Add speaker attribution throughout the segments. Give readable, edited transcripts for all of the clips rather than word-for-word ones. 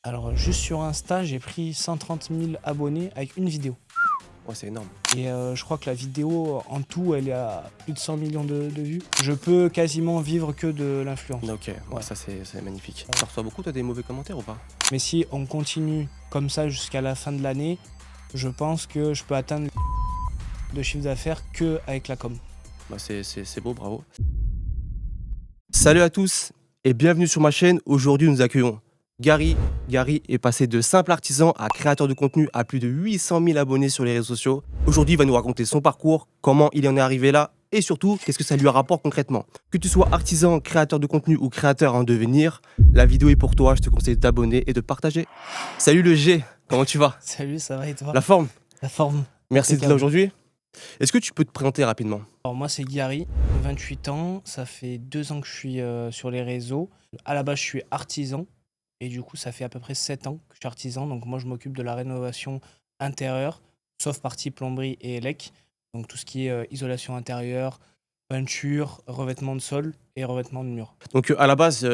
Speaker 1: Alors, juste sur Insta, j'ai pris 130 000 abonnés avec une vidéo.
Speaker 2: Ouais, c'est énorme.
Speaker 1: Et je crois que la vidéo, en tout, elle est à plus de 100 millions de vues. Je peux quasiment vivre que de l'influence.
Speaker 2: OK, ouais,
Speaker 1: Ouais.
Speaker 2: ça c'est magnifique. Tu reçois beaucoup toi des mauvais commentaires ou pas?
Speaker 1: Mais si on continue comme ça jusqu'à la fin de l'année, je pense que je peux atteindre de chiffre d'affaires qu'avec la com.
Speaker 2: Bah, c'est beau, bravo. Salut à tous et bienvenue sur ma chaîne. Aujourd'hui, nous accueillons Gary. Gary est passé de simple artisan à créateur de contenu à plus de 800 000 abonnés sur les réseaux sociaux. Aujourd'hui, il va nous raconter son parcours, comment il en est arrivé là et surtout, qu'est-ce que ça lui rapporte concrètement. Que tu sois artisan, créateur de contenu ou créateur en devenir, la vidéo est pour toi. Je te conseille de t'abonner et de partager. Salut le G, comment tu vas?
Speaker 1: Salut, ça va et toi?
Speaker 2: La forme?
Speaker 1: La forme.
Speaker 2: Merci d'être là
Speaker 1: Impeccable.
Speaker 2: aujourd'hui. Est-ce que tu peux te présenter rapidement?
Speaker 1: Alors moi c'est Gary, 28 ans, ça fait 2 ans que je suis sur les réseaux. À la base je suis artisan et du coup ça fait à peu près 7 ans que je suis artisan. Donc moi je m'occupe de la rénovation intérieure, sauf partie plomberie et élec. Donc tout ce qui est isolation intérieure, peinture, revêtement de sol et revêtement de mur.
Speaker 2: Donc à la base,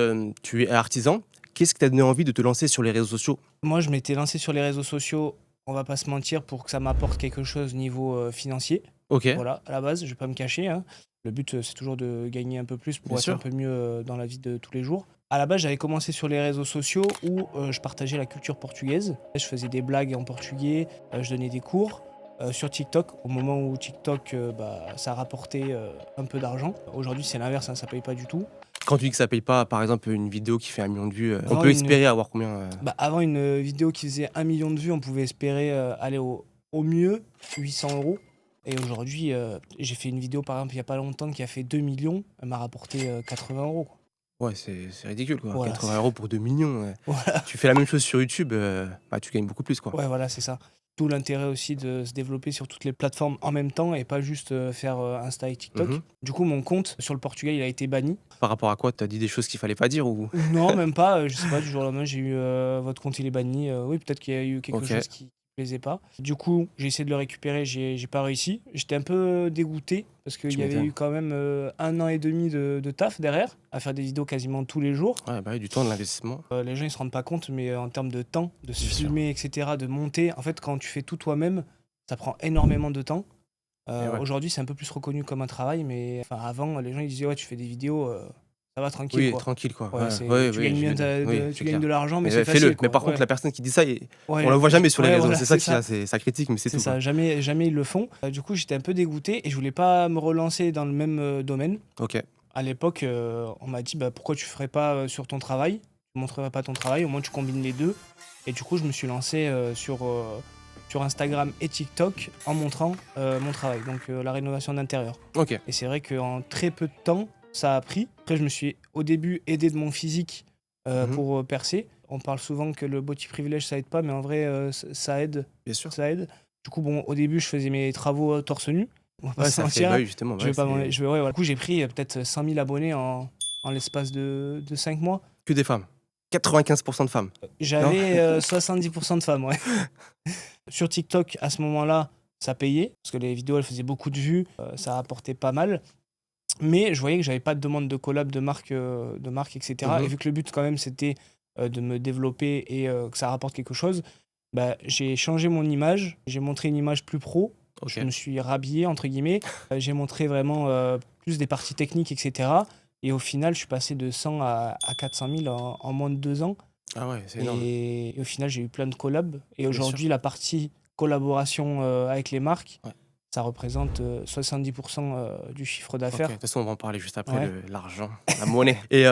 Speaker 2: tu es artisan. Qu'est-ce qui t'a donné envie de te lancer sur les réseaux sociaux?
Speaker 1: Moi je m'étais lancé sur les réseaux sociaux, on va pas se mentir, pour que ça m'apporte quelque chose niveau financier.
Speaker 2: OK,
Speaker 1: Voilà, à la base, je vais pas me cacher, hein. Le but, c'est toujours de gagner un peu plus pour
Speaker 2: bien
Speaker 1: être un
Speaker 2: sûr.
Speaker 1: peu mieux, dans la vie de tous les jours. À la base, j'avais commencé sur les réseaux sociaux où, je partageais la culture portugaise. Je faisais des blagues en portugais, je donnais des cours. Sur TikTok, au moment où TikTok, ça rapportait, un peu d'argent. Aujourd'hui, c'est l'inverse, hein, ça paye pas du tout.
Speaker 2: Quand tu dis que ça paye pas, par exemple, une vidéo qui fait 1 million de vues, on
Speaker 1: Avant
Speaker 2: peut
Speaker 1: une
Speaker 2: espérer avoir combien,
Speaker 1: Avant une vidéo qui faisait 1 million de vues, on pouvait espérer, aller au mieux 800 €. Et aujourd'hui, j'ai fait une vidéo, par exemple, il y a pas longtemps qui a fait 2 millions. Elle m'a rapporté, 80 €, quoi.
Speaker 2: Ouais, c'est ridicule, quoi.
Speaker 1: Voilà,
Speaker 2: 80 € pour 2 millions.
Speaker 1: voilà,
Speaker 2: Tu fais la même chose sur YouTube, bah, tu gagnes beaucoup plus, quoi.
Speaker 1: ouais, voilà, c'est ça. D'où l'intérêt aussi de se développer sur toutes les plateformes en même temps et pas juste, faire, Insta et TikTok.
Speaker 2: Mmh.
Speaker 1: Du coup, mon compte sur le Portugal, il a été banni.
Speaker 2: Par rapport à quoi? Tu as dit des choses qu'il fallait pas dire ou?
Speaker 1: Non, même pas, je sais pas, du jour au lendemain, j'ai eu, votre compte il est banni, oui, peut-être qu'il y a eu quelque
Speaker 2: OK.
Speaker 1: chose qui plaisait pas. Du coup, j'ai essayé de le récupérer, j'ai pas réussi. J'étais un peu dégoûté parce qu'il
Speaker 2: Tu
Speaker 1: y avait
Speaker 2: m'étonnes.
Speaker 1: eu quand même, 1 an et demi de taf derrière, à faire des vidéos quasiment tous les jours.
Speaker 2: Ouais, bah, oui, du temps, de l'investissement.
Speaker 1: Les gens ils se rendent pas compte, mais en termes de temps, de se
Speaker 2: Bien sûr.
Speaker 1: filmer et cetera, de monter, en fait, quand tu fais tout toi-même, ça prend énormément de temps.
Speaker 2: Et ouais.
Speaker 1: Aujourd'hui, c'est un peu plus reconnu comme un travail, mais enfin avant, les gens ils disaient: «Ouais, tu fais des vidéos, ça va tranquille,
Speaker 2: Oui,
Speaker 1: quoi».
Speaker 2: tranquille, quoi.
Speaker 1: Ouais,
Speaker 2: Ouais,
Speaker 1: c'est
Speaker 2: ouais,
Speaker 1: tu
Speaker 2: oui,
Speaker 1: gagnes
Speaker 2: j'ai
Speaker 1: bien
Speaker 2: vu. Oui,
Speaker 1: tu
Speaker 2: c'est
Speaker 1: gagnes
Speaker 2: clair.
Speaker 1: de l'argent, mais
Speaker 2: Mais
Speaker 1: c'est
Speaker 2: fais-le.
Speaker 1: facile,
Speaker 2: Mais
Speaker 1: quoi.
Speaker 2: par contre,
Speaker 1: Ouais.
Speaker 2: la personne qui dit ça, on
Speaker 1: Ouais,
Speaker 2: la voit jamais sur les
Speaker 1: ouais,
Speaker 2: réseaux.
Speaker 1: voilà,
Speaker 2: C'est ça
Speaker 1: c'est
Speaker 2: qui là,
Speaker 1: ça.
Speaker 2: ça critique, mais c'est
Speaker 1: C'est
Speaker 2: tout, quoi.
Speaker 1: ça, jamais ils le font. Du coup, j'étais un peu dégoûté et je voulais pas me relancer dans le même, domaine.
Speaker 2: OK.
Speaker 1: À l'époque, on m'a dit: «Bah, pourquoi tu ferais pas, sur ton travail? Tu montrerais pas ton travail, au moins tu combines les 2». Et du coup, je me suis lancé, sur Instagram et TikTok en montrant, mon travail, donc la rénovation d'intérieur.
Speaker 2: OK.
Speaker 1: Et c'est vrai qu'en très peu de temps, ça a pris. Après, je me suis, au début, aidé de mon physique,
Speaker 2: Mmh.
Speaker 1: pour, percer. On parle souvent que le body privilege, ça aide pas, mais en vrai, ça aide,
Speaker 2: Bien sûr.
Speaker 1: ça aide. Du coup, bon, au début, je faisais mes travaux, torse nu, on va pas
Speaker 2: Ouais,
Speaker 1: se
Speaker 2: ça fait
Speaker 1: mentir,
Speaker 2: bah,
Speaker 1: hein.
Speaker 2: oui, justement,
Speaker 1: Je
Speaker 2: ouais,
Speaker 1: vais pas
Speaker 2: c'est
Speaker 1: je vais Ouais, voilà. Du coup, j'ai pris, peut-être 100 000 abonnés en l'espace de 5 mois.
Speaker 2: que des femmes. 95 de femmes, non?
Speaker 1: J'avais, 70 de femmes, ouais. Sur TikTok, à ce moment-là, ça payait parce que les vidéos, elles faisaient beaucoup de vues, ça rapportait pas mal. Mais je voyais que j'avais pas de demande de collab de marques et cetera. Et
Speaker 2: Mmh.
Speaker 1: vu que le but quand même c'était, de me développer et que ça rapporte quelque chose, bah, j'ai changé mon image, j'ai montré une image plus pro. Je
Speaker 2: OK.
Speaker 1: me suis «rhabillé» entre guillemets, j'ai montré vraiment, plus des parties techniques et cetera. Et au final, je suis passé de 100 à 400 000 en moins de 2 ans.
Speaker 2: Ah ouais, c'est énorme.
Speaker 1: Et au final, j'ai eu plein de collabs et
Speaker 2: Bien sûr.
Speaker 1: aujourd'hui, la partie collaboration, avec les marques,
Speaker 2: Ouais.
Speaker 1: ça représente, 70 du chiffre
Speaker 2: OK, de
Speaker 1: d'affaires.
Speaker 2: toute façon, on va en parler juste après,
Speaker 1: Ouais.
Speaker 2: l'argent, la monnaie. Et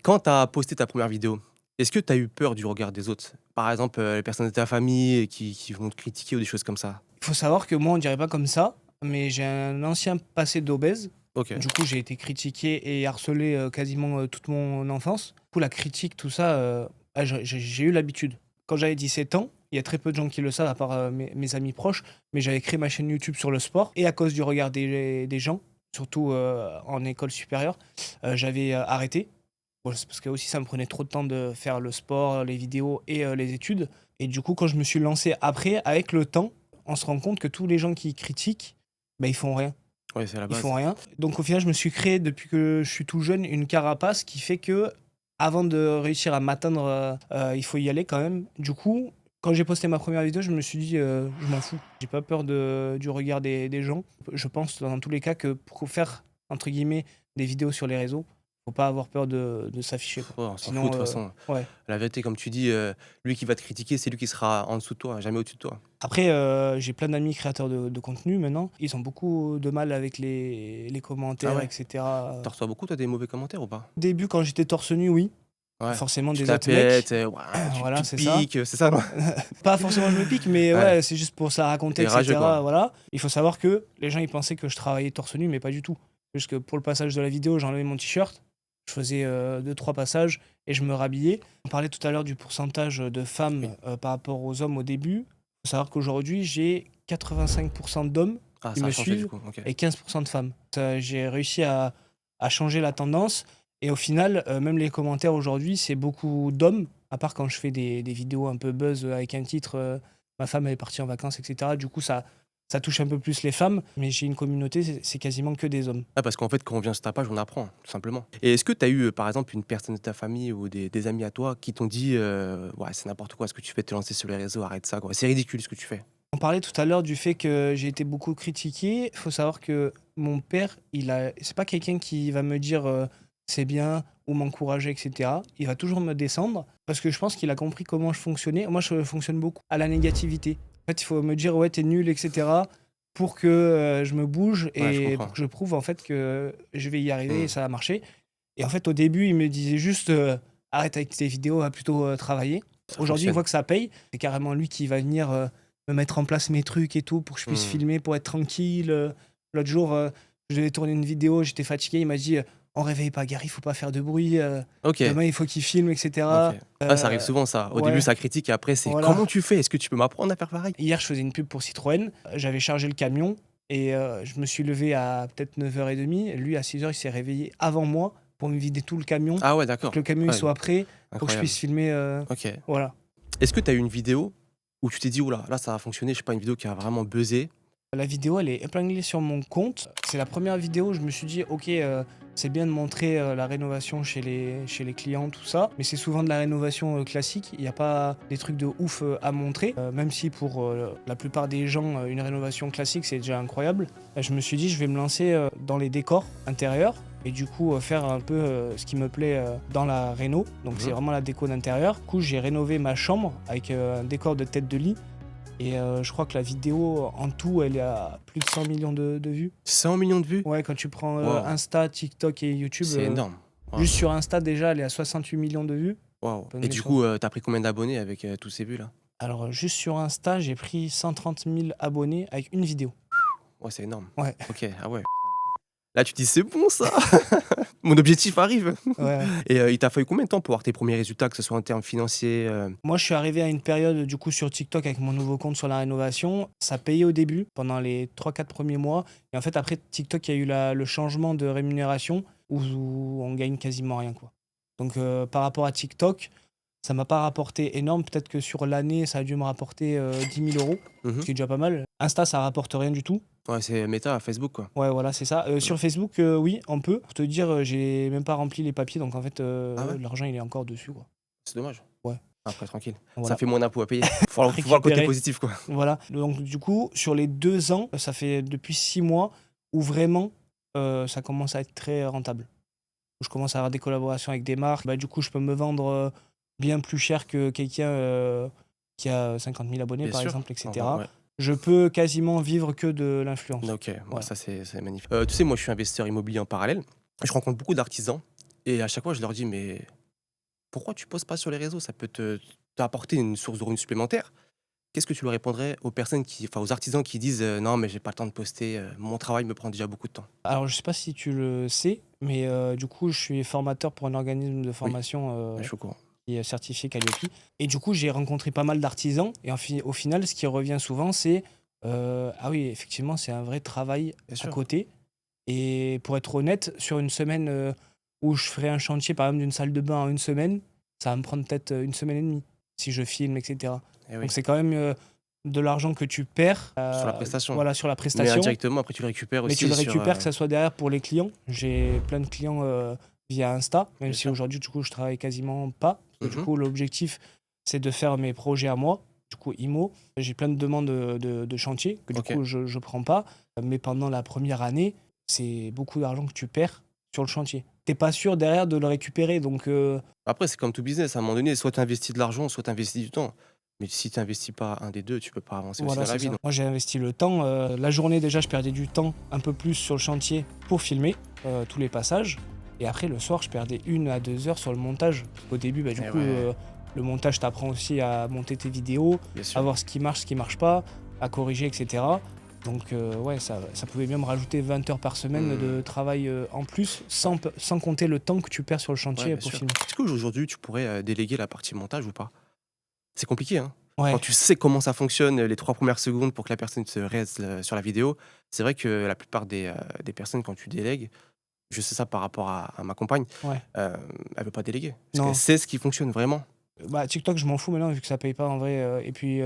Speaker 2: quand tu as posté ta première vidéo, est-ce que tu as eu peur du regard des autres? Par exemple, les personnes de ta famille qui vont te critiquer ou des choses comme ça?
Speaker 1: Il faut savoir que moi, on dirait pas comme ça, mais j'ai un ancien passé d'obèse.
Speaker 2: OK.
Speaker 1: Du coup, j'ai été critiqué et harcelé, quasiment, toute mon enfance. Du coup, la critique, tout ça, j'ai eu l'habitude. Quand j'avais 17 ans, il y a très peu de gens qui le savent à part, mes amis proches, mais j'avais créé ma chaîne YouTube sur le sport et à cause du regard des gens, surtout, en école supérieure, j'avais, arrêté. Ouais, c'est parce que aussi ça me prenait trop de temps de faire le sport, les vidéos et les études. Et du coup, quand je me suis lancé après, avec le temps, on se rend compte que tous les gens qui critiquent, bah, ils font rien.
Speaker 2: Ouais, c'est la
Speaker 1: Ils font
Speaker 2: base.
Speaker 1: rien. Donc au final, je me suis créé depuis que je suis tout jeune une carapace qui fait que avant de réussir à m'atteindre, il faut y aller quand même. Du coup, quand j'ai posté ma première vidéo, je me suis dit, je m'en fous. J'ai pas peur du regard des gens. Je pense dans tous les cas que pour faire, entre guillemets, des vidéos sur les réseaux, faut pas avoir peur de s'afficher, quoi.
Speaker 2: Ouais, on s'en fout de
Speaker 1: Sinon,
Speaker 2: toute façon.
Speaker 1: ouais.
Speaker 2: La vérité, comme tu dis, lui qui va te critiquer, c'est lui qui sera en dessous de toi, jamais au-dessus de toi.
Speaker 1: Après, j'ai plein d'amis créateurs de contenu maintenant. Ils ont beaucoup de mal avec les
Speaker 2: Ah
Speaker 1: commentaires,
Speaker 2: ouais?
Speaker 1: et cetera.
Speaker 2: Tu reçois beaucoup, toi, des mauvais commentaires ou pas?
Speaker 1: Au début, quand j'étais torse nu, oui,
Speaker 2: Ouais.
Speaker 1: forcément
Speaker 2: Tu
Speaker 1: des
Speaker 2: te la
Speaker 1: autres mecs.
Speaker 2: pètes, ouah, tu
Speaker 1: Voilà,
Speaker 2: te
Speaker 1: c'est ça.
Speaker 2: piques, c'est ça, non?
Speaker 1: Pas forcément je me pique, mais
Speaker 2: Ouais,
Speaker 1: ouais, c'est juste pour ça raconter,
Speaker 2: tu
Speaker 1: et
Speaker 2: rageux,
Speaker 1: cetera,
Speaker 2: quoi.
Speaker 1: voilà. Il faut savoir que les gens, ils pensaient que je travaillais torse nu, mais pas du tout. Juste que pour le passage de la vidéo, j'enlevais mon t-shirt, je faisais 2-3 passages et je me rhabillais. On parlait tout à l'heure du pourcentage de
Speaker 2: Oui.
Speaker 1: femmes par rapport aux hommes au début. Il faut savoir qu'aujourd'hui, j'ai 85% d'hommes
Speaker 2: Ah,
Speaker 1: qui
Speaker 2: ça a
Speaker 1: me
Speaker 2: changé du
Speaker 1: suivent
Speaker 2: coup, OK.
Speaker 1: et 15% de femmes. J'ai réussi à changer la tendance. Et au final, même les commentaires aujourd'hui, c'est beaucoup d'hommes, à part quand je fais des vidéos un peu buzz avec un titre, ma femme elle est partie en vacances, et cetera. Du coup, ça touche un peu plus les femmes, mais j'ai une communauté, c'est quasiment que des hommes.
Speaker 2: Ah, parce qu'en fait, quand on vient sur ta page, on apprend, tout simplement. Et est-ce que tu as eu, par exemple, une personne de ta famille ou des amis à toi qui t'ont dit, «Ouais, c'est n'importe quoi ce que tu fais de te lancer sur les réseaux, arrête ça, quoi. C'est ridicule ce que tu fais».
Speaker 1: On parlait tout à l'heure du fait que j'ai été beaucoup critiqué. Il faut savoir que mon père, c'est pas quelqu'un qui va me dire c'est bien ou m'encourager, etc. Il va toujours me descendre parce que je pense qu'il a compris comment je fonctionnais. Moi, je fonctionne beaucoup à la négativité. En fait, il faut me dire ouais, t'es nul, etc. pour que je me bouge
Speaker 2: Ouais, je
Speaker 1: et
Speaker 2: comprends.
Speaker 1: pour que je prouve en fait que je vais y arriver et
Speaker 2: Mmh.
Speaker 1: ça va marcher. Et en fait, au début, il me disait juste arrête avec tes vidéos, va plutôt travailler.
Speaker 2: Ça
Speaker 1: Aujourd'hui, il
Speaker 2: fonctionne.
Speaker 1: voit que ça paye. C'est carrément lui qui va venir me mettre en place mes trucs et tout pour que je puisse
Speaker 2: Mmh.
Speaker 1: filmer, pour être tranquille. L'autre jour, je devais tourner une vidéo, j'étais fatigué. Il m'a dit on réveille pas Gary, faut pas faire de bruit.
Speaker 2: OK,
Speaker 1: Demain, il faut qu'il filme,
Speaker 2: OK.
Speaker 1: etc.
Speaker 2: Ah, ça arrive souvent ça. Au début,
Speaker 1: Ouais,
Speaker 2: ça critique et après, c'est:
Speaker 1: voilà.
Speaker 2: «Comment tu fais? Est-ce que tu peux m'apprendre à faire pareil?»
Speaker 1: Hier, je faisais une pub pour Citroën. J'avais chargé le camion et je me suis levé à peut-être 9h30. Lui, à 6h, il s'est réveillé avant moi pour me vider tout le camion,
Speaker 2: Ah ouais,
Speaker 1: pour
Speaker 2: d'accord.
Speaker 1: que le camion il
Speaker 2: Ouais,
Speaker 1: soit prêt, pour que je
Speaker 2: incroyable.
Speaker 1: puisse filmer.
Speaker 2: OK.
Speaker 1: Voilà.
Speaker 2: Est-ce que tu as eu une vidéo où tu t'es dit: «Ouh là, ça a fonctionné», je sais pas, une vidéo qui a vraiment buzzé?
Speaker 1: La vidéo, elle est épinglée sur mon compte. C'est la première vidéo où je me suis dit, ok, c'est bien de montrer la rénovation chez les clients, tout ça, mais c'est souvent de la rénovation classique. Il n'y a pas des trucs de ouf à montrer, même si pour la plupart des gens, une rénovation classique, c'est déjà incroyable. Je me suis dit, je vais me lancer dans les décors intérieurs et du coup faire un peu ce qui me plaît dans la réno. Donc c'est
Speaker 2: Mmh.
Speaker 1: vraiment la déco d'intérieur. Du coup, j'ai rénové ma chambre avec un décor de tête de lit. Et je crois que la vidéo, en tout, elle est à plus de 100 millions de vues.
Speaker 2: 100 millions de vues?
Speaker 1: Ouais, quand tu prends
Speaker 2: Waouh,
Speaker 1: Insta, TikTok et YouTube,
Speaker 2: c'est énorme. Waouh,
Speaker 1: juste sur Insta, déjà, elle est à 68 millions de vues.
Speaker 2: waouh. Et
Speaker 1: Épinglée
Speaker 2: du
Speaker 1: sur-
Speaker 2: coup, tu pris combien d'abonnés avec, tous ces vues-là?
Speaker 1: Alors, juste sur Insta, j'ai pris 130 000 abonnés avec une vidéo.
Speaker 2: Ouais, c'est énorme.
Speaker 1: Ouais,
Speaker 2: OK, ah ouais, putain. Là, tu te dis: «C'est bon ça! Mon objectif arrive!»
Speaker 1: ouais, ouais.
Speaker 2: Et il t'a fallu combien de temps pour avoir tes premiers résultats, que ce soit en termes financiers,
Speaker 1: Moi, je suis arrivé à une période, du coup, sur TikTok avec mon nouveau compte sur la rénovation. Ça payait au début, pendant les 3-4 premiers mois. Et en fait, après TikTok, il y a eu le changement de rémunération où on gagne quasiment rien, quoi. Donc, par rapport à TikTok, ça m'a pas rapporté énorme. Peut-être que sur l'année, ça a dû me rapporter 10 000 euros,
Speaker 2: Mmh.
Speaker 1: ce qui est déjà pas mal. Insta, ça rapporte rien du tout.
Speaker 2: Ouais, c'est Meta, Facebook, quoi.
Speaker 1: Ouais, voilà, c'est ça.
Speaker 2: Mmh.
Speaker 1: Sur Facebook, oui, on peut. Pour te dire, j'ai même pas rempli les papiers, donc en fait,
Speaker 2: Ah ouais?
Speaker 1: l'argent, il est encore dessus, quoi.
Speaker 2: C'est dommage.
Speaker 1: Ouais,
Speaker 2: Après tranquille. Ça
Speaker 1: voilà.
Speaker 2: fait moins d'impôts à payer. Faut voir le côté
Speaker 1: Récupérer.
Speaker 2: positif, quoi.
Speaker 1: Voilà. Donc, du coup, sur les 2 ans, ça fait depuis 6 mois où vraiment, ça commence à être très rentable. Où je commence à avoir des collaborations avec des marques. Bah, du coup, je peux me vendre bien plus cher que quelqu'un qui a 50 000 abonnés,
Speaker 2: Bien
Speaker 1: par
Speaker 2: sûr.
Speaker 1: exemple,
Speaker 2: Ouais,
Speaker 1: etc.
Speaker 2: ouais.
Speaker 1: Je peux quasiment vivre que de l'influence.
Speaker 2: OK, ouais,
Speaker 1: Voilà.
Speaker 2: ça c'est magnifique. Tu sais, moi, je suis investisseur immobilier en parallèle. Je rencontre beaucoup d'artisans et à chaque fois, je leur dis: «Mais pourquoi tu postes pas sur les réseaux? Ça peut t'apporter une source de revenus supplémentaire». Qu'est-ce que tu leur répondrais aux personnes aux artisans qui disent, «Non, mais j'ai pas le temps de poster, mon travail me prend déjà beaucoup de temps»?
Speaker 1: Alors, je sais pas si tu le sais, mais du coup, je suis formateur pour un organisme de
Speaker 2: Oui,
Speaker 1: formation
Speaker 2: ouais, je suis au courant.
Speaker 1: qui est certifié Calliope. Et du coup, j'ai rencontré pas mal d'artisans. Et au final, ce qui revient souvent, c'est ah oui, effectivement, c'est un vrai travail
Speaker 2: Bien
Speaker 1: à
Speaker 2: sûr.
Speaker 1: côté. Et pour être honnête, sur une semaine où je ferais un chantier, par exemple, d'une salle de bain en une semaine, ça va me prendre peut-être une semaine et demie si je filme, etc.
Speaker 2: Eh oui,
Speaker 1: Donc, c'est quand même de l'argent que tu perds
Speaker 2: sur la prestation.
Speaker 1: voilà, sur la
Speaker 2: Mais
Speaker 1: prestation.
Speaker 2: indirectement, après, tu le récupères
Speaker 1: Mais tu
Speaker 2: aussi
Speaker 1: le
Speaker 2: sur,
Speaker 1: récupères, que ça soit derrière pour les clients. J'ai plein de clients via Insta, même
Speaker 2: Bien
Speaker 1: si
Speaker 2: sûr.
Speaker 1: aujourd'hui, du coup, je travaille quasiment pas. Parce que du
Speaker 2: Mhm.
Speaker 1: coup, l'objectif, c'est de faire mes projets à moi. Du coup, IMO, j'ai plein de demandes de chantier que du
Speaker 2: Ok.
Speaker 1: coup, je prends pas. Mais pendant la première année, c'est beaucoup d'argent que tu perds sur le chantier. T'es pas sûr derrière de le récupérer. Donc,
Speaker 2: Après, c'est comme tout business. À un moment donné, soit tu investis de l'argent, soit tu investis du temps. Mais si tu n'investis pas un des deux, tu peux pas avancer aussi
Speaker 1: voilà,
Speaker 2: dans la
Speaker 1: c'est
Speaker 2: vie.
Speaker 1: ça.
Speaker 2: Donc,
Speaker 1: Moi, j'ai investi le temps. La journée, déjà, je perdais du temps un peu plus sur le chantier pour filmer tous les passages. Et après, le soir, je perdais 1 à 2 heures sur le montage. Parce qu'au début, du
Speaker 2: eh
Speaker 1: coup,
Speaker 2: ouais,
Speaker 1: le montage t'apprend aussi à monter tes vidéos,
Speaker 2: bien
Speaker 1: à
Speaker 2: sûr.
Speaker 1: voir ce qui marche pas, à corriger, etc. Donc, ouais, ça pouvait même rajouter 20 heures par semaine
Speaker 2: Hmm.
Speaker 1: de travail en plus,
Speaker 2: Bah,
Speaker 1: sans compter le temps que tu perds sur le
Speaker 2: ouais,
Speaker 1: chantier
Speaker 2: bien
Speaker 1: pour
Speaker 2: sûr.
Speaker 1: filmer.
Speaker 2: Est-ce qu'aujourd'hui, tu pourrais déléguer la partie montage ou pas? C'est compliqué, hein. Quand
Speaker 1: Ouais,
Speaker 2: tu sais comment ça fonctionne, les 3 premières secondes pour que la personne se reste, sur la vidéo, c'est vrai que la plupart des personnes quand tu délègues, je sais ça par rapport à ma compagne,
Speaker 1: ouais.
Speaker 2: hem, elle veut pas déléguer. Parce qu'elle
Speaker 1: Non.
Speaker 2: sait ce qui fonctionne vraiment.
Speaker 1: Bah, TikTok, je m'en fous maintenant vu que ça paye pas en vrai. Et puis,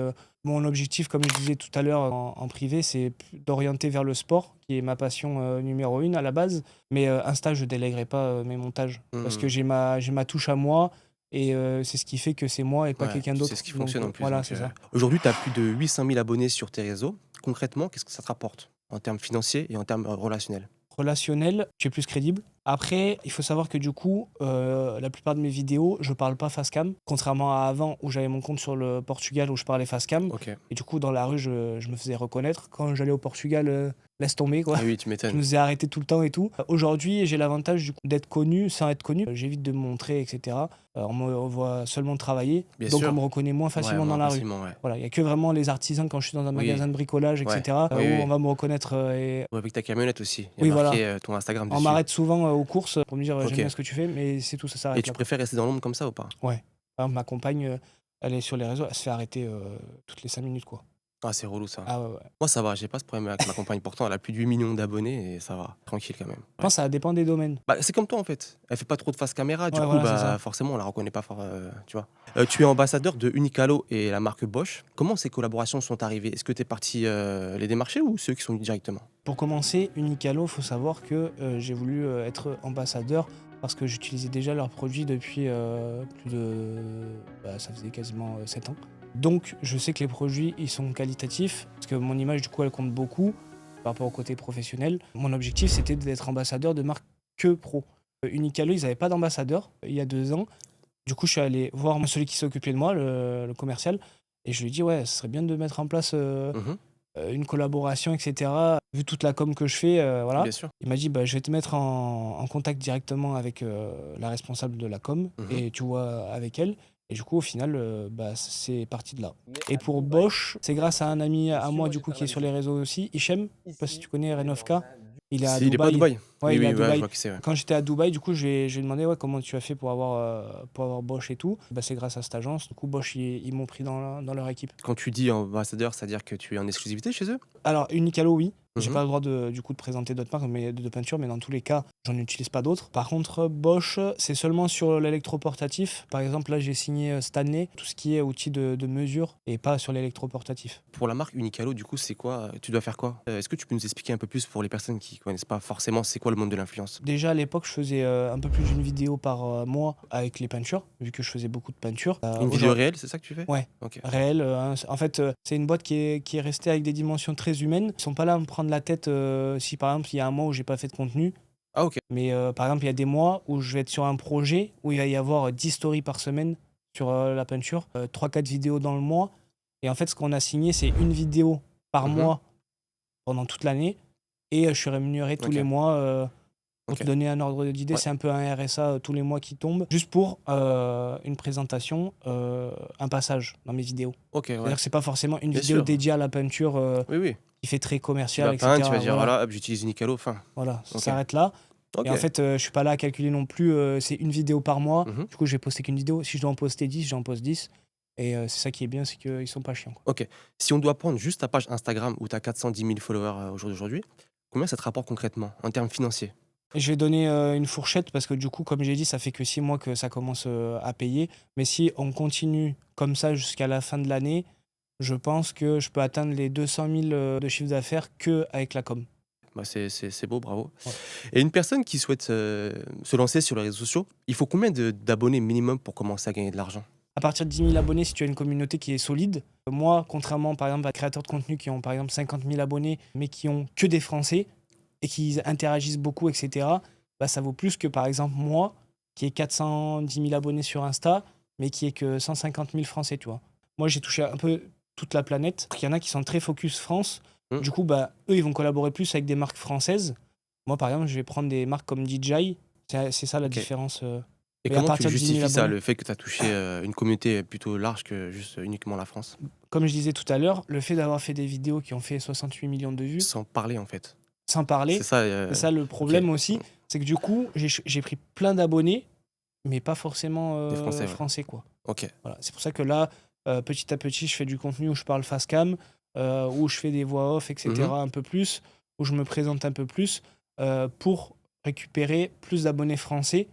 Speaker 1: mon objectif, comme je disais tout à l'heure en privé, c'est d'orienter vers le sport, qui est ma passion numéro une à la base. Mais Insta, je délèguerai pas mes montages parce que
Speaker 2: Mmh.
Speaker 1: j'ai ma touche à moi et c'est ce qui fait que c'est moi et pas
Speaker 2: Ouais,
Speaker 1: quelqu'un
Speaker 2: tu sais
Speaker 1: d'autre.
Speaker 2: ce qui
Speaker 1: Donc
Speaker 2: fonctionne en plus
Speaker 1: voilà,
Speaker 2: donc
Speaker 1: c'est ça.
Speaker 2: aujourd'hui, tu as plus de 800 000 abonnés sur tes réseaux. Concrètement, qu'est-ce que ça te rapporte en termes financiers et en termes, relationnels?
Speaker 1: Relationnel, tu es plus crédible. Après, il faut savoir que du coup, la plupart de mes vidéos, je parle pas face cam, contrairement à avant où j'avais mon compte sur le Portugal où je parlais face cam.
Speaker 2: OK.
Speaker 1: Et du coup, dans la rue, je me faisais reconnaître. Quand j'allais au Portugal, laisse tomber quoi.
Speaker 2: Ah oui, tu
Speaker 1: Je
Speaker 2: m'étonnes.
Speaker 1: me faisais arrêter tout le temps et tout. Aujourd'hui, j'ai l'avantage du coup d'être connu sans être connu. J'évite de me montrer, etc. On me voit seulement travailler,
Speaker 2: Bien
Speaker 1: donc on
Speaker 2: sûr.
Speaker 1: me reconnaît moins
Speaker 2: Ouais,
Speaker 1: facilement dans
Speaker 2: moins
Speaker 1: la rue.
Speaker 2: facilement, ouais.
Speaker 1: Voilà, il y a que vraiment les artisans quand je suis dans un
Speaker 2: Oui,
Speaker 1: magasin de bricolage,
Speaker 2: ouais.
Speaker 1: etc.
Speaker 2: Oui,
Speaker 1: Où
Speaker 2: oui,
Speaker 1: on
Speaker 2: oui.
Speaker 1: va me reconnaître. Et
Speaker 2: Ou avec ta camionnette aussi, il y a
Speaker 1: oui, voilà.
Speaker 2: marqué, ton Instagram
Speaker 1: On
Speaker 2: dessus.
Speaker 1: m'arrête souvent, aux courses, pour me dire: «J'aime bien
Speaker 2: OK
Speaker 1: ce que tu fais», mais c'est tout, ça
Speaker 2: et
Speaker 1: s'arrête
Speaker 2: tu
Speaker 1: là, quoi.
Speaker 2: préfères rester dans l'ombre comme ça ou pas?
Speaker 1: Ouais. Par exemple, ma compagne, elle est sur les réseaux, elle se fait arrêter, toutes les 5 minutes, quoi.
Speaker 2: Ah, c'est relou ça.
Speaker 1: Ah ouais, ouais.
Speaker 2: Moi, ça va, j'ai pas ce problème avec ma compagne. Pourtant, elle a plus de 8 millions d'abonnés et ça va, tranquille quand même.
Speaker 1: Je
Speaker 2: Ouais.
Speaker 1: pense que ça dépend des domaines.
Speaker 2: Bah, c'est comme toi, en fait. Elle fait pas trop de face caméra, du
Speaker 1: Ouais,
Speaker 2: coup,
Speaker 1: voilà, c'est ça.
Speaker 2: bah, forcément, on la reconnaît pas tu vois? Tu es ambassadeur de Unicalo et la marque Bosch. Comment ces collaborations sont arrivées? Est-ce que tu es parti, les démarcher ou c'est eux qui sont venus directement?
Speaker 1: Pour commencer, Unicalo, faut savoir que, j'ai voulu, être ambassadeur parce que j'utilisais déjà leurs produits depuis, plus de bah, ça faisait quasiment, 7 ans. Donc je sais que les produits, ils sont qualitatifs parce que mon image, du coup, elle compte beaucoup par rapport au côté professionnel. Mon objectif, c'était d'être ambassadeur de marque que pro. Unicalo, ils avaient pas d'ambassadeur, il y a 2 ans. Du coup, je suis allé voir celui qui s'occupait de moi, le commercial et je lui ai dit: «Ouais, ce serait bien de mettre en place,
Speaker 2: Mmh.
Speaker 1: une collaboration et cetera, vu toute la com que je fais, voilà».
Speaker 2: Bien sûr.
Speaker 1: Il m'a dit: «Bah, je vais te mettre en contact directement avec, la responsable de la com
Speaker 2: Mmh.
Speaker 1: et tu vois avec elle». Et du coup, au final, bah, c'est parti de là. Et pour Bosch, c'est grâce à un ami à moi, du coup, qui est sur les réseaux aussi, Hichem, je sais pas si tu connais Renovka, il est à
Speaker 2: Il est pas à
Speaker 1: Dubaï.
Speaker 2: Dubaï?
Speaker 1: Ouais,
Speaker 2: Oui,
Speaker 1: il est à
Speaker 2: oui, ouais, je
Speaker 1: Dubaï.
Speaker 2: vois qui c'est, ouais.
Speaker 1: Quand j'étais à Dubaï, du coup, je lui ai demandé: «Ouais, comment tu as fait pour avoir Bosch et tout?» Bah, c'est grâce à cette agence. Du coup, Bosch, ils m'ont pris dans leur équipe.
Speaker 2: Quand tu dis ambassadeur, c'est-à-dire que tu es en exclusivité chez eux?
Speaker 1: Alors Unicalo, oui. J'ai
Speaker 2: Mmh.
Speaker 1: pas le droit du coup de présenter d'autres marques mais de peinture, mais dans tous les cas, j'en utilise pas d'autres. Par contre, Bosch, c'est seulement sur l'électroportatif. Par exemple, là, j'ai signé, Stanley, tout ce qui est outils de mesure et pas sur l'électroportatif.
Speaker 2: Pour la marque Unicalo, du coup, c'est quoi, tu dois faire quoi? Est-ce que tu peux nous expliquer un peu plus pour les personnes qui connaissent pas forcément, c'est quoi le monde de l'influence?
Speaker 1: Déjà à l'époque, je faisais, un peu plus d'une vidéo par, mois avec les peintures, vu que je faisais beaucoup de peinture.
Speaker 2: Une vidéo réelle, c'est ça que tu fais?
Speaker 1: Ouais,
Speaker 2: OK.
Speaker 1: réel, en fait, c'est une boîte qui est restée avec des dimensions très humaines. Ils sont pas là à me prendre la tête, si par exemple, il y a un mois où j'ai pas fait de contenu.
Speaker 2: Ah OK.
Speaker 1: Mais par exemple, il y a des mois où je vais être sur un projet où il va y avoir 10 stories par semaine sur, la peinture, 3-4 vidéos dans le mois et en fait, ce qu'on a signé, c'est une vidéo par
Speaker 2: Mmh.
Speaker 1: mois pendant toute l'année et je suis rémunéré tous les
Speaker 2: OK,
Speaker 1: mois, pour te
Speaker 2: OK.
Speaker 1: donner un ordre d'idée,
Speaker 2: Ouais.
Speaker 1: c'est un peu un RSA, tous les mois qui tombe, juste pour, une présentation, un passage dans mes vidéos.
Speaker 2: OK, ouais.
Speaker 1: C'est-à-dire que c'est pas forcément une
Speaker 2: Bien
Speaker 1: vidéo
Speaker 2: sûr.
Speaker 1: dédiée à la peinture,
Speaker 2: Oui, oui.
Speaker 1: qui fait très
Speaker 2: Tu
Speaker 1: commercial
Speaker 2: vas
Speaker 1: et
Speaker 2: peindre, tu vas
Speaker 1: cetera.
Speaker 2: dire:
Speaker 1: Voilà,
Speaker 2: «Voilà, hop, j'utilise Unicalo», fin.
Speaker 1: voilà, ça
Speaker 2: OK.
Speaker 1: s'arrête là. Et en
Speaker 2: OK.
Speaker 1: fait, je suis pas là à calculer non plus, c'est une vidéo par mois.
Speaker 2: Mmh.
Speaker 1: Du coup, je vais poster qu'une vidéo. Si je dois en poster 10, j'en poste 10 et c'est ça qui est bien, c'est qu'ils sont pas chiants, quoi.
Speaker 2: OK. Si on doit prendre juste ta page Instagram où tu as 410 000 followers, au jour d'aujourd'hui, combien ça te rapporte concrètement en termes financiers?
Speaker 1: Et je vais donner, une fourchette parce que du coup, comme j'ai dit, ça fait que 6 mois que ça commence, à payer. Mais si on continue comme ça jusqu'à la fin de l'année, je pense que je peux atteindre les 200 000, de chiffre d'affaires qu'avec la com.
Speaker 2: Bah, c'est beau, bravo.
Speaker 1: Ouais.
Speaker 2: Et une personne qui souhaite se lancer sur les réseaux sociaux, il faut combien d'abonnés minimum pour commencer à gagner de l'argent?
Speaker 1: À partir de 10 000 abonnés, si tu as une communauté qui est solide, moi, contrairement par exemple à des créateurs de contenu qui ont par exemple 50 000 abonnés, mais qui ont que des Français et qui interagissent beaucoup, etc., bah, ça vaut plus que par exemple moi, qui ai 410 000 abonnés sur Insta, mais qui ai que 150 000 Français, tu vois. Moi, j'ai touché un peu toute la planète. Il y en a qui sont très focus France.
Speaker 2: Hmm.
Speaker 1: Du coup, bah, eux, ils vont collaborer plus avec des marques françaises. Moi, par exemple, je vais prendre des marques comme DJI. C'est ça la
Speaker 2: Ok.
Speaker 1: différence.
Speaker 2: Et
Speaker 1: Mais à
Speaker 2: comment tu
Speaker 1: partir de 10 000
Speaker 2: justifies ça,
Speaker 1: abonnés.
Speaker 2: le fait que tu as touché une communauté plutôt large que juste uniquement la France?
Speaker 1: Comme je disais tout à l'heure, le fait d'avoir fait des vidéos qui ont fait 68 millions de vues,
Speaker 2: Sans parler en fait.
Speaker 1: sans
Speaker 2: C'est
Speaker 1: parler,
Speaker 2: ça.
Speaker 1: c'est ça le
Speaker 2: Ok.
Speaker 1: problème aussi, c'est que du coup, j'ai pris plein d'abonnés, mais pas forcément
Speaker 2: Des Français, ouais.
Speaker 1: français, quoi.
Speaker 2: Ok.
Speaker 1: Voilà. C'est pour ça que là, petit à petit, je fais du contenu où je parle face cam, où je fais des voix off, etc. un peu plus, où je me présente un peu plus, pour récupérer plus d'abonnés français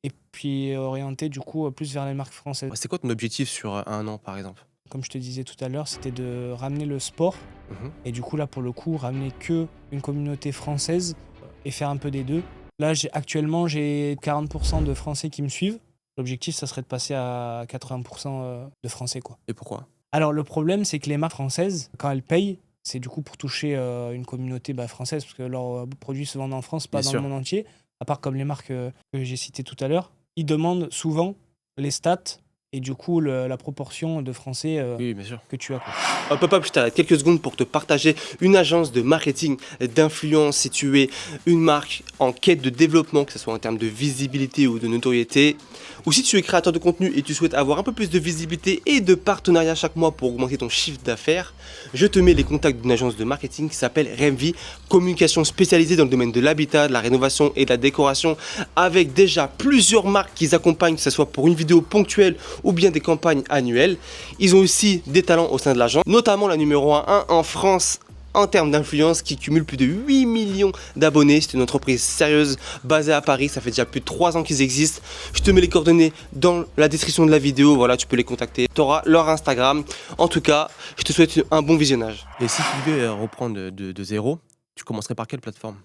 Speaker 1: et puis orienter du coup plus vers les marques françaises.
Speaker 2: Ouais, c'est quoi ton objectif sur un an par exemple?
Speaker 1: Comme je te disais tout à l'heure, c'était de ramener le sport.
Speaker 2: Mhm.
Speaker 1: Et du coup, là, pour le coup, ramener que une communauté française et faire un peu des deux. Là, actuellement, j'ai 40% de Français qui me suivent. L'objectif, ça serait de passer à 80% de Français, quoi.
Speaker 2: Et pourquoi?
Speaker 1: Alors, le problème, c'est que les marques françaises, quand elles payent, c'est du coup pour toucher une communauté française, parce que leurs produits se vendent en France, pas
Speaker 2: Bien
Speaker 1: dans
Speaker 2: sûr.
Speaker 1: le monde entier, à part comme les marques que j'ai citées tout à l'heure. Ils demandent souvent les stats et du coup la proportion de Français
Speaker 2: Oui, bien sûr.
Speaker 1: que tu as, quoi.
Speaker 2: Hop, je t'arrête quelques secondes pour te partager une agence de marketing d'influence si tu es une marque en quête de développement, que ce soit en termes de visibilité ou de notoriété, ou si tu es créateur de contenu et tu souhaites avoir un peu plus de visibilité et de partenariat chaque mois pour augmenter ton chiffre d'affaires, je te mets les contacts d'une agence de marketing qui s'appelle Remvi, communication spécialisée dans le domaine de l'habitat, de la rénovation et de la décoration, avec déjà plusieurs marques qu'ils accompagnent, que ce soit pour une vidéo ponctuelle ou bien des campagnes annuelles. Ils ont aussi des talents au sein de l'agence, notamment la numéro 1 en France en termes d'influence qui cumule plus de 8 millions d'abonnés. C'est une entreprise sérieuse basée à Paris, ça fait déjà plus de 3 ans qu'ils existent. Je te mets les coordonnées dans la description de la vidéo, voilà, tu peux les contacter. Tu auras leur Instagram. En tout cas, je te souhaite un bon visionnage. Et si tu devais reprendre de zéro, tu commencerais par quelle plateforme?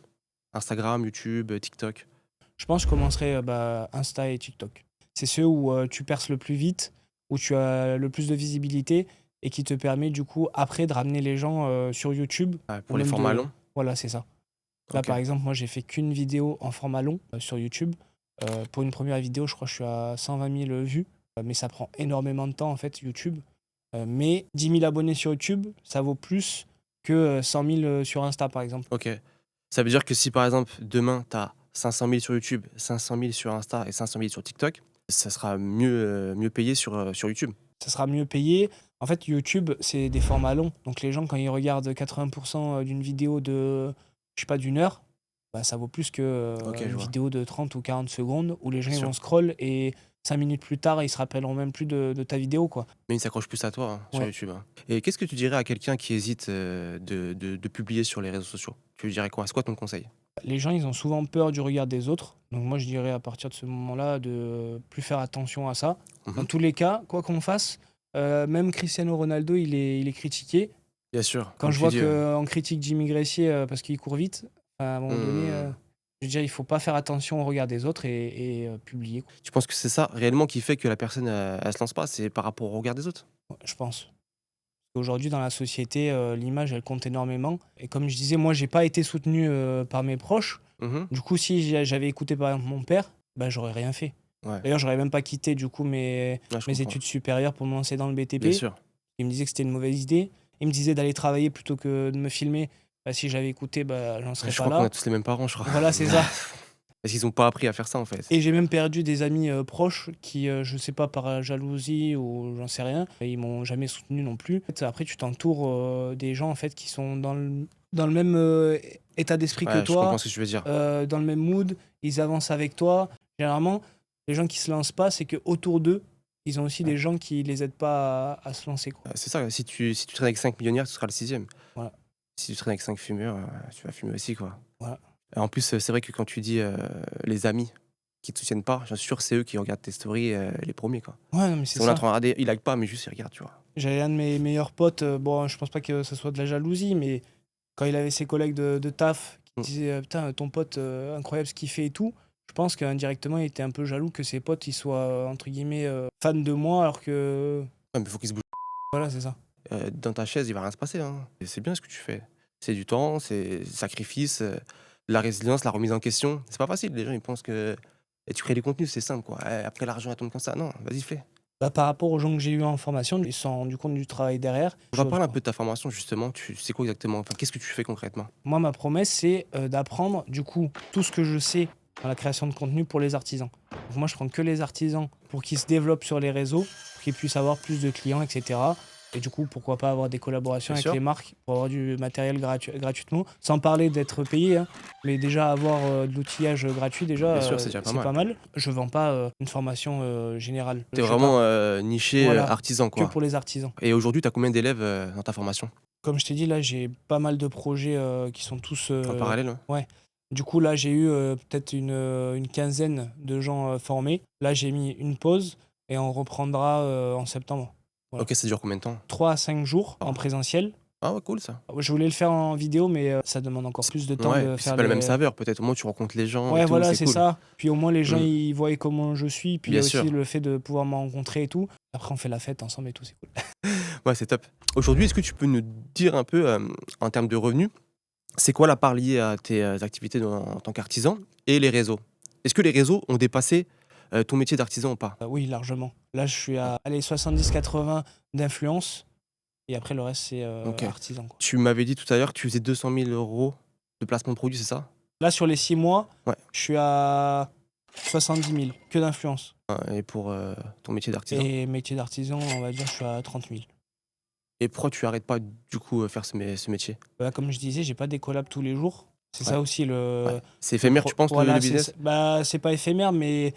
Speaker 2: Instagram, YouTube, TikTok?
Speaker 1: Je pense que je commencerai Insta et TikTok. C'est ceux où tu perces le plus vite, où tu as le plus de visibilité et qui te permet du coup après de ramener les gens sur YouTube.
Speaker 2: Pour
Speaker 1: ou
Speaker 2: les
Speaker 1: même
Speaker 2: formats
Speaker 1: de-
Speaker 2: longs?
Speaker 1: Voilà, c'est ça. Là,
Speaker 2: Ok.
Speaker 1: par exemple, moi, j'ai fait qu'une vidéo en format long sur YouTube. Pour une première vidéo, je crois que je suis à 120 000 vues. Mais ça prend énormément de temps, en fait, YouTube. Mais 10 000 abonnés sur YouTube, ça vaut plus que 100 000 sur Insta, par exemple.
Speaker 2: Ok. Ça veut dire que si par exemple demain tu as 500 000 sur YouTube, 500 000 sur Insta et 500 000 sur TikTok, ça sera mieux payé sur YouTube.
Speaker 1: Ça sera mieux payé. En fait, YouTube, c'est des formats longs. Donc les gens, quand ils regardent 80% d'une vidéo de, je sais pas, d'une heure, bah, ça vaut plus que
Speaker 2: Ok, je
Speaker 1: une
Speaker 2: vois.
Speaker 1: vidéo de 30 ou 40 secondes où les gens
Speaker 2: Bien
Speaker 1: ils
Speaker 2: sûr.
Speaker 1: vont scroll et 5 minutes plus tard, ils se rappelleront même plus de ta vidéo, quoi.
Speaker 2: Mais il s'accroche plus à toi sur
Speaker 1: Ouais.
Speaker 2: YouTube. Et qu'est-ce que tu dirais à quelqu'un qui hésite de publier sur les réseaux sociaux? Tu lui dirais quoi? C'est quoi ton conseil?
Speaker 1: Les gens, ils ont souvent peur du regard des autres. Donc moi, je dirais à partir de ce moment-là de plus faire attention à ça. Dans
Speaker 2: Mhm.
Speaker 1: tous les cas, quoi qu'on fasse, même Cristiano Ronaldo, il est critiqué.
Speaker 2: Bien sûr,
Speaker 1: Quand
Speaker 2: comme
Speaker 1: je
Speaker 2: tu
Speaker 1: vois
Speaker 2: dis.
Speaker 1: qu'on critique Jimmy Gressier parce qu'il court vite, à un moment donné, je veux dire, il faut pas faire attention au regard des autres et publier, quoi.
Speaker 2: Tu penses que c'est ça réellement qui fait que la personne elle se lance pas? C'est par rapport au regard des autres?
Speaker 1: Ouais, je pense. Aujourd'hui, dans la société, l'image, elle compte énormément. Et comme je disais, moi, j'ai pas été soutenu par mes proches.
Speaker 2: Mhm.
Speaker 1: Du coup, si j'avais écouté par exemple mon père, bah, j'aurais rien fait.
Speaker 2: Ouais,
Speaker 1: D'ailleurs, j'aurais même pas quitté du coup
Speaker 2: là, je
Speaker 1: mes
Speaker 2: comprends.
Speaker 1: études supérieures pour me lancer dans le
Speaker 2: Bien
Speaker 1: BTP.
Speaker 2: sûr.
Speaker 1: Il me disait que c'était une mauvaise idée. Il me disait d'aller travailler plutôt que de me filmer. Bah, si j'avais écouté, bah, j'en serais
Speaker 2: Je
Speaker 1: pas
Speaker 2: crois qu'on a
Speaker 1: là.
Speaker 2: tous les mêmes parents, je crois.
Speaker 1: Voilà, c'est ça.
Speaker 2: Parce qu'ils ont pas appris à faire ça en fait.
Speaker 1: Et j'ai même perdu des amis proches qui, je sais pas, par jalousie ou j'en sais rien, et ils m'ont jamais soutenu non plus. En fait, après, tu t'entoures des gens en fait, qui sont dans le même état d'esprit que
Speaker 2: Ouais, je comprends
Speaker 1: toi,
Speaker 2: ce que tu veux dire.
Speaker 1: dans le même mood, ils avancent avec toi. Généralement, les gens qui se lancent pas, c'est que autour d'eux, ils ont aussi
Speaker 2: Ouais.
Speaker 1: des gens qui les aident pas à se lancer, quoi.
Speaker 2: C'est ça, si tu traînes avec 5 millionnaires, tu seras le sixième.
Speaker 1: Voilà.
Speaker 2: Si tu traînes avec 5 fumeurs, tu vas fumer aussi, quoi.
Speaker 1: Voilà.
Speaker 2: Et en plus, c'est vrai que quand tu dis les amis qui te soutiennent pas, j'en suis sûr, c'est eux qui regardent tes stories les premiers, quoi.
Speaker 1: Ouais, non, mais
Speaker 2: Ils
Speaker 1: c'est
Speaker 2: sont là en
Speaker 1: ça.
Speaker 2: train de regarder, ils like pas, mais juste ils regardent, tu vois.
Speaker 1: J'avais un de mes meilleurs potes, bon, je pense pas que ce soit de la jalousie, mais quand il avait ses collègues de taf Il
Speaker 2: Mm.
Speaker 1: disait putain, ton pote, incroyable ce qu'il fait et tout. Je pense qu'indirectement, il était un peu jaloux que ses potes ils soient, entre guillemets, fans de moi, alors que.
Speaker 2: Ouais, mais faut qu'il se bouge.
Speaker 1: Voilà, c'est ça.
Speaker 2: Dans ta chaise, il va rien se passer, hein. Et c'est bien ce que tu fais. C'est du temps, c'est sacrifice, de la résilience, la remise en question. C'est pas facile. Les gens, ils pensent que et tu crées des contenus, c'est simple, quoi. Après, l'argent, elle tombe comme ça. Non, vas-y, fais.
Speaker 1: Bah, par rapport aux gens que j'ai eu en formation, ils se sont rendus compte du travail derrière.
Speaker 2: On va
Speaker 1: Chose,
Speaker 2: parler un
Speaker 1: quoi.
Speaker 2: peu de ta formation, justement. Tu sais quoi exactement? Enfin, qu'est-ce que tu fais concrètement?
Speaker 1: Moi, ma promesse, c'est d'apprendre, du coup, tout ce que je sais dans la création de contenu pour les artisans. Donc moi, je prends que les artisans pour qu'ils se développent sur les réseaux, pour qu'ils puissent avoir plus de clients, etc. Et du coup, pourquoi pas avoir des collaborations
Speaker 2: Bien
Speaker 1: avec
Speaker 2: sûr.
Speaker 1: les marques pour avoir du matériel gratuitement, sans parler d'être payé, hein, mais déjà avoir de l'outillage gratuit, déjà,
Speaker 2: Bien sûr, c'est déjà pas
Speaker 1: c'est
Speaker 2: mal.
Speaker 1: pas mal. Je vends pas une formation générale.
Speaker 2: T'es
Speaker 1: Je vais
Speaker 2: vraiment
Speaker 1: pas,
Speaker 2: niché
Speaker 1: voilà,
Speaker 2: artisan,
Speaker 1: que
Speaker 2: quoi.
Speaker 1: pour les artisans.
Speaker 2: Et aujourd'hui, tu as combien d'élèves dans ta formation?
Speaker 1: Comme je t'ai dit, là, j'ai pas mal de projets qui sont tous.
Speaker 2: En parallèle, ouais.
Speaker 1: Ouais. Du coup, là, j'ai eu peut-être une quinzaine de gens formés. Là, j'ai mis une pause et on reprendra en septembre. Voilà.
Speaker 2: Ok, ça dure combien de temps?
Speaker 1: 3 à 5 jours
Speaker 2: Oh.
Speaker 1: en présentiel.
Speaker 2: Ah ouais, cool ça.
Speaker 1: Je voulais le faire en vidéo, mais ça demande encore plus de temps
Speaker 2: Ouais,
Speaker 1: de
Speaker 2: puis c'est
Speaker 1: faire
Speaker 2: pas la même
Speaker 1: les.
Speaker 2: saveur, peut-être. Au moins, tu rencontres les gens et
Speaker 1: Ouais,
Speaker 2: tout,
Speaker 1: voilà,
Speaker 2: c'est
Speaker 1: c'est
Speaker 2: cool.
Speaker 1: ça. Puis au moins, les gens,
Speaker 2: Mm.
Speaker 1: ils voient comment je suis. Puis il y
Speaker 2: Bien
Speaker 1: a aussi
Speaker 2: sûr.
Speaker 1: le fait de pouvoir me rencontrer et tout. Après, on fait la fête ensemble et tout, c'est cool.
Speaker 2: Ouais, c'est top. Aujourd'hui, est-ce que tu peux nous dire un peu, en termes de revenus, c'est quoi la part liée à tes activités en tant qu'artisan et les réseaux? Est-ce que les réseaux ont dépassé ton métier d'artisan ou pas?
Speaker 1: Oui, largement. Là, je suis à 70-80 d'influence. Et après, le reste, c'est
Speaker 2: Ok.
Speaker 1: artisan, quoi.
Speaker 2: Tu m'avais dit tout à l'heure que tu faisais 200 000 euros de placement de produits, c'est ça?
Speaker 1: Là, sur les 6 mois,
Speaker 2: Ouais.
Speaker 1: je suis à 70 000 que d'influence.
Speaker 2: Et pour ton métier d'artisan?
Speaker 1: Et métier d'artisan, on va dire, je suis à 30 000.
Speaker 2: Et pourquoi tu arrêtes pas, du coup, faire ce métier?
Speaker 1: Bah, comme je disais, j'ai pas des collabs tous les jours. C'est ça
Speaker 2: Ouais,
Speaker 1: aussi
Speaker 2: ouais.
Speaker 1: le.
Speaker 2: C'est éphémère, tu penses,
Speaker 1: Voilà,
Speaker 2: le business?
Speaker 1: bah, c'est pas éphémère, mais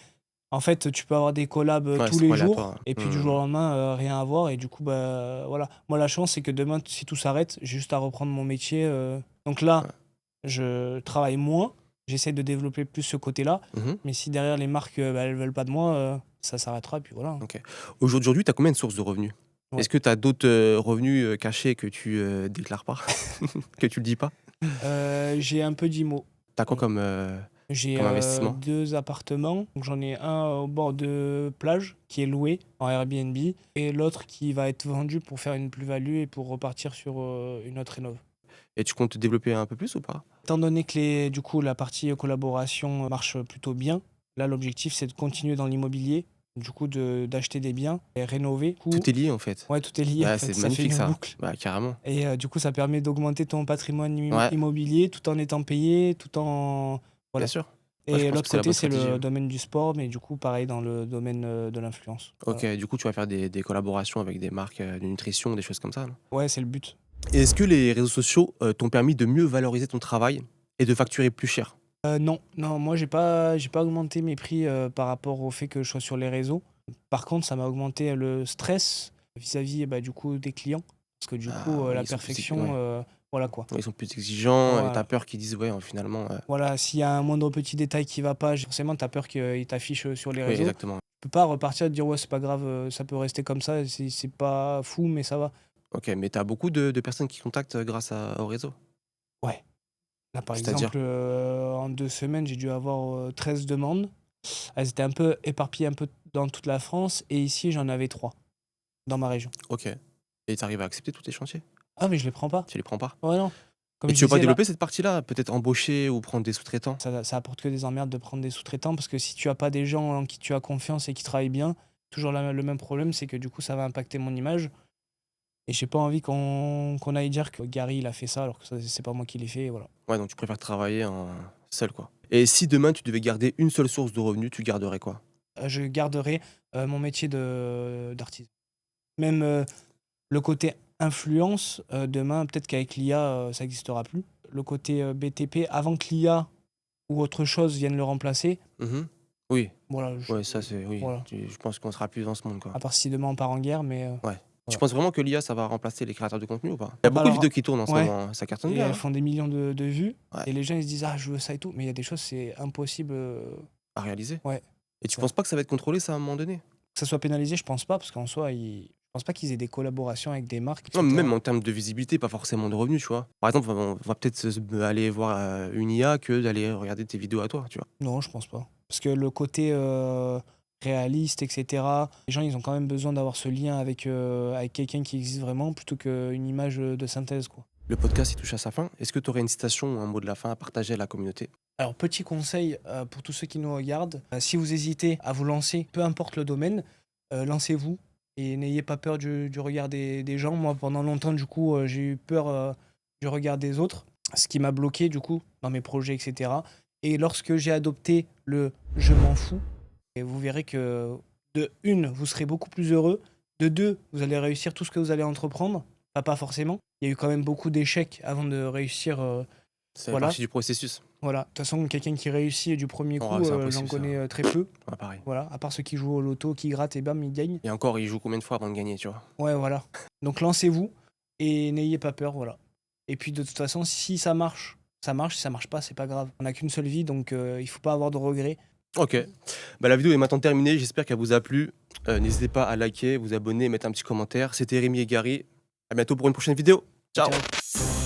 Speaker 1: en fait, tu peux avoir des collabs
Speaker 2: Ouais,
Speaker 1: tous
Speaker 2: c'est
Speaker 1: les
Speaker 2: trop
Speaker 1: jours,
Speaker 2: aléatoire.
Speaker 1: et puis du
Speaker 2: Mmh.
Speaker 1: jour au lendemain, rien à voir, et du coup, bah, voilà. Moi, la chance, c'est que demain, si tout s'arrête, j'ai juste à reprendre mon métier. Donc là,
Speaker 2: Ouais.
Speaker 1: je travaille moins, j'essaie de développer plus ce côté-là,
Speaker 2: Mmh.
Speaker 1: mais si derrière les marques, bah, elles veulent pas de moi, ça s'arrêtera, et puis voilà.
Speaker 2: OK. Aujourd'hui, tu as combien de sources de revenus?
Speaker 1: Ouais.
Speaker 2: Est-ce que tu as d'autres, revenus, cachés que tu, déclares pas? Que tu le dis pas?
Speaker 1: J'ai un peu d'IMO.
Speaker 2: Tu as quoi comme,
Speaker 1: J'ai
Speaker 2: comme investissement?
Speaker 1: 2 appartements. Donc j'en ai un au bord de plage qui est loué en Airbnb et l'autre qui va être vendu pour faire une plus-value et pour repartir sur une autre rénov.
Speaker 2: Et tu comptes te développer un peu plus ou pas?
Speaker 1: Étant donné que du coup, la partie collaboration marche plutôt bien, là l'objectif c'est de continuer dans l'immobilier, du coup d'acheter des biens et rénover. Du coup,
Speaker 2: Tout est lié, en fait.
Speaker 1: ouais, tout est lié en
Speaker 2: Ouais,
Speaker 1: fait,
Speaker 2: c'est
Speaker 1: ça fait
Speaker 2: magnifique
Speaker 1: une
Speaker 2: ça.
Speaker 1: boucle.
Speaker 2: Bah, carrément.
Speaker 1: Et du coup, ça permet d'augmenter ton patrimoine
Speaker 2: Ouais,
Speaker 1: immobilier tout en étant payé, tout en.
Speaker 2: bien
Speaker 1: Voilà.
Speaker 2: sûr. Ouais, je
Speaker 1: Et
Speaker 2: pense
Speaker 1: l'autre
Speaker 2: que c'est la
Speaker 1: côté,
Speaker 2: bonne
Speaker 1: c'est
Speaker 2: stratégie,
Speaker 1: le
Speaker 2: ouais.
Speaker 1: domaine du sport, mais du coup, pareil dans le domaine de l'influence.
Speaker 2: OK,
Speaker 1: Voilà.
Speaker 2: du coup, tu vas faire des collaborations avec des marques, de nutrition, des choses comme ça, non?
Speaker 1: Ouais, c'est le but.
Speaker 2: Et est-ce que les réseaux sociaux, t'ont permis de mieux valoriser ton travail et de facturer plus cher?
Speaker 1: Non, non, moi, j'ai pas augmenté mes prix par rapport au fait que je sois sur les réseaux. Par contre, ça m'a augmenté le stress vis-à-vis bah, du coup, des clients. Parce que du
Speaker 2: Ah
Speaker 1: coup,
Speaker 2: oui,
Speaker 1: la
Speaker 2: ils sont plus
Speaker 1: perfection, voilà quoi.
Speaker 2: ouais, ils sont plus exigeants et tu
Speaker 1: Voilà.
Speaker 2: peur qu'ils disent: «Ouais, finalement,
Speaker 1: Voilà, s'il y a un moindre petit détail qui va pas, forcément, tu as peur qu'il t'affiche sur les
Speaker 2: oui,
Speaker 1: réseaux.
Speaker 2: exactement.
Speaker 1: Tu peux pas repartir et te dire, ouais, c'est pas grave, ça peut rester comme ça, c'est pas fou, mais ça va.
Speaker 2: OK, mais tu as beaucoup de personnes qui contactent, grâce au réseau?
Speaker 1: Ouais. Là, par
Speaker 2: C'est-à-dire?
Speaker 1: exemple, en 2 semaines, j'ai dû avoir 13 demandes. Elles étaient un peu éparpillées un peu dans toute la France et ici, j'en avais 3 dans ma région.
Speaker 2: OK, et tu arrives à accepter tous les chantiers?
Speaker 1: Ah, mais je les prends pas.
Speaker 2: Tu les prends pas?
Speaker 1: Ouais, non. Comme
Speaker 2: Et
Speaker 1: je
Speaker 2: tu veux pas
Speaker 1: disais là,
Speaker 2: développer cette partie-là? Peut-être embaucher ou prendre des sous-traitants?
Speaker 1: ça apporte que des emmerdes de prendre des sous-traitants parce que si tu as pas des gens en qui tu as confiance et qui travaillent bien, toujours le même problème, c'est que du coup, ça va impacter mon image et j'ai pas envie qu'on aille dire que Gary, il a fait ça alors que ça, c'est pas moi qui l'ai fait et voilà.
Speaker 2: Ouais, donc tu préfères travailler en seul, quoi. Et si demain tu devais garder une seule source de revenus, tu garderais quoi?
Speaker 1: Je garderai, mon métier d'artisan. Même, le côté influence, demain, peut-être qu'avec l'IA, ça n'existera plus. Le côté, BTP, avant que l'IA ou autre chose vienne le remplacer,
Speaker 2: Mmh. Oui,
Speaker 1: voilà,
Speaker 2: ouais, ça c'est oui,
Speaker 1: voilà.
Speaker 2: je pense qu'on sera plus dans ce monde, quoi.
Speaker 1: À part si demain on part en guerre, mais,
Speaker 2: Ouais. Tu
Speaker 1: voilà.
Speaker 2: penses vraiment que l'IA, ça va remplacer les créateurs de contenu ou pas? Il y a
Speaker 1: Bah,
Speaker 2: beaucoup de
Speaker 1: alors
Speaker 2: vidéos qui tournent en ce
Speaker 1: ouais,
Speaker 2: moment, hein, ça cartonne
Speaker 1: et
Speaker 2: bien,
Speaker 1: elles
Speaker 2: hein?
Speaker 1: font des millions de vues
Speaker 2: Ouais,
Speaker 1: et les gens ils se disent: «Ah, je veux ça et tout», mais il y a des choses, c'est impossible,
Speaker 2: à réaliser.
Speaker 1: ouais,
Speaker 2: Et tu
Speaker 1: ça.
Speaker 2: penses pas que ça va être contrôlé ça à un moment donné?
Speaker 1: Que ça soit pénalisé, je pense pas parce qu'en soi, je pense pas qu'ils aient des collaborations avec des marques,
Speaker 2: Non, mais
Speaker 1: etc.
Speaker 2: même en termes de visibilité, pas forcément de revenus, tu vois. Par exemple, on va peut-être aller voir une IA que d'aller regarder tes vidéos à toi, tu vois.
Speaker 1: Non, je pense pas. Parce que le côté réaliste, etc., les gens, ils ont quand même besoin d'avoir ce lien avec quelqu'un qui existe vraiment plutôt qu'une image de synthèse, quoi.
Speaker 2: Le podcast, il touche à sa fin. Est-ce que tu aurais une citation ou un mot de la fin à partager à la communauté?
Speaker 1: Alors, petit conseil pour tous ceux qui nous regardent, si vous hésitez à vous lancer, peu importe le domaine, lancez-vous et n'ayez pas peur du regard des gens. Moi, pendant longtemps, du coup, j'ai eu peur du regard des autres, ce qui m'a bloqué, du coup, dans mes projets, etc. Et lorsque j'ai adopté le je m'en fous, et vous verrez que de une, vous serez beaucoup plus heureux, de deux, vous allez réussir tout ce que vous allez entreprendre. Enfin, pas forcément. Il y a eu quand même beaucoup d'échecs avant de réussir.
Speaker 2: Ça fait
Speaker 1: Voilà.
Speaker 2: partie du processus.
Speaker 1: Voilà, de toute façon, quelqu'un qui réussit du premier
Speaker 2: Oh,
Speaker 1: coup,
Speaker 2: c'est
Speaker 1: j'en
Speaker 2: impossible, ça.
Speaker 1: connais très peu.
Speaker 2: Ouais, pareil.
Speaker 1: Voilà, à part ceux qui jouent au loto, qui grattent et bam, ils gagnent.
Speaker 2: Et encore, il joue combien de fois avant de gagner, tu vois?
Speaker 1: Ouais, voilà. Donc lancez-vous et n'ayez pas peur, voilà. Et puis de toute façon, si ça marche, ça marche. Si ça marche pas, c'est pas grave. On n'a qu'une seule vie, donc il faut pas avoir de regrets.
Speaker 2: Ok. Bah, la vidéo est maintenant terminée. J'espère qu'elle vous a plu. N'hésitez pas à liker, vous abonner, mettre un petit commentaire. C'était Rémi et Gary. À bientôt pour une prochaine vidéo. Ciao!
Speaker 1: Ciao.